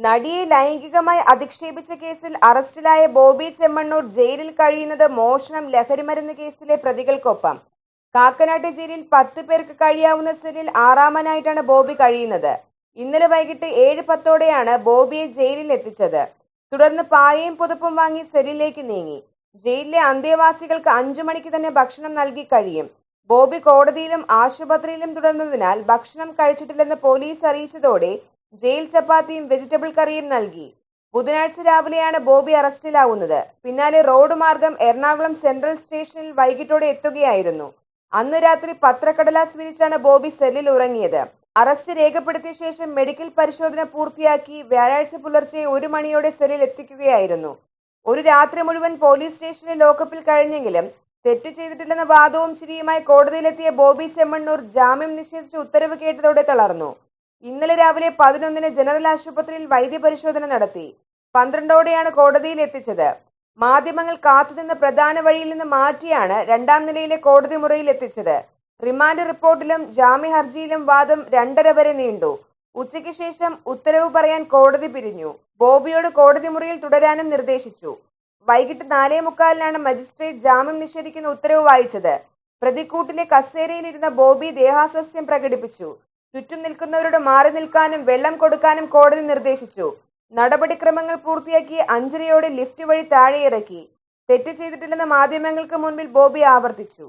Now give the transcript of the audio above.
നടിയെ ലൈംഗികമായി അധിക്ഷേപിച്ച കേസിൽ അറസ്റ്റിലായ ബോബി ചെമ്മണ്ണൂർ ജയിലിൽ കഴിയുന്നത് മോഷണം, ലഹരിമരുന്ന് കേസിലെ പ്രതികൾക്കൊപ്പം. കാക്കനാട് ജയിലിൽ 10 പേർക്ക് കഴിയാവുന്ന സെല്ലിൽ 6-ാമനായിട്ടാണ് ബോബി കഴിയുന്നത്. ഇന്നലെ വൈകിട്ട് 7:10ഓടെയാണ് ബോബിയെ ജയിലിൽ എത്തിച്ചത്. തുടർന്ന് പായയും പുതപ്പും വാങ്ങി സെല്ലിലേക്ക് നീങ്ങി. ജയിലിലെ അന്തേവാസികൾക്ക് 5 മണിക്ക് തന്നെ ഭക്ഷണം നൽകി കഴിയും. ബോബി കോടതിയിലും ആശുപത്രിയിലും തുടർന്നതിനാൽ ഭക്ഷണം കഴിച്ചിട്ടില്ലെന്ന് പോലീസ് അറിയിച്ചതോടെ ജയിൽ ചപ്പാത്തിയും വെജിറ്റബിൾ കറിയും നൽകി. ബുധനാഴ്ച രാവിലെയാണ് ബോബി അറസ്റ്റിലാവുന്നത്. പിന്നാലെ റോഡ് മാർഗം എറണാകുളം സെൻട്രൽ സ്റ്റേഷനിൽ വൈകിട്ടോടെ എത്തുകയായിരുന്നു. അന്ന് രാത്രി പത്രക്കടലാസ് വിരിച്ചാണ് ബോബി സെല്ലിൽ ഉറങ്ങിയത്. അറസ്റ്റ് രേഖപ്പെടുത്തിയ ശേഷം മെഡിക്കൽ പരിശോധന പൂർത്തിയാക്കി വ്യാഴാഴ്ച പുലർച്ചെ 1 മണിയോടെ സെല്ലിൽ എത്തിക്കുകയായിരുന്നു. ഒരു രാത്രി മുഴുവൻ പോലീസ് സ്റ്റേഷനിലെ ലോക്കപ്പിൽ കഴിഞ്ഞെങ്കിലും തെറ്റ് ചെയ്തിട്ടില്ലെന്ന വാദവും ചിരിയുമായി കോടതിയിലെത്തിയ ബോബി ചെമ്മണ്ണൂർ ജാമ്യം നിഷേധിച്ച് ഉത്തരവ് കേട്ടതോടെ തളർന്നു. ഇന്നലെ രാവിലെ 11-ന് ജനറൽ ആശുപത്രിയിൽ വൈദ്യപരിശോധന നടത്തി. 12ഓടെയാണ് കോടതിയിൽ എത്തിച്ചത്. മാധ്യമങ്ങൾ കാത്തുനിന്ന പ്രധാന വഴിയിൽ നിന്ന് മാറ്റിയാണ് 2-ാം നിലയിലെ കോടതി മുറിയിൽ എത്തിച്ചത്. റിമാൻഡ് റിപ്പോർട്ടിലും ജാമ്യ ഹർജിയിലും വാദം 2:30 വരെ നീണ്ടു. ഉച്ചയ്ക്ക് ശേഷം ഉത്തരവ് പറയാൻ കോടതി പിരിഞ്ഞു. ബോബിയോട് കോടതി മുറിയിൽ തുടരാനും നിർദ്ദേശിച്ചു. വൈകിട്ട് 4:45-നാണ് മജിസ്ട്രേറ്റ് ജാമ്യം നിഷേധിക്കുന്ന ഉത്തരവ് വായിച്ചത്. പ്രതിക്കൂട്ടിലെ കസേരയിലിരുന്ന ബോബി ദേഹാസ്വാസ്ഥ്യം പ്രകടിപ്പിച്ചു. ചുറ്റും നിൽക്കുന്നവരോട് മാറി നിൽക്കാനും വെള്ളം കൊടുക്കാനും കോടതി നിർദ്ദേശിച്ചു. നടപടിക്രമങ്ങൾ പൂർത്തിയാക്കി 5:30ഓടെ ലിഫ്റ്റ് വഴി താഴെയിറക്കി. തെറ്റ് ചെയ്തിട്ടില്ലെന്ന് മാധ്യമങ്ങൾക്ക് മുൻപിൽ ബോബി ആവർത്തിച്ചു.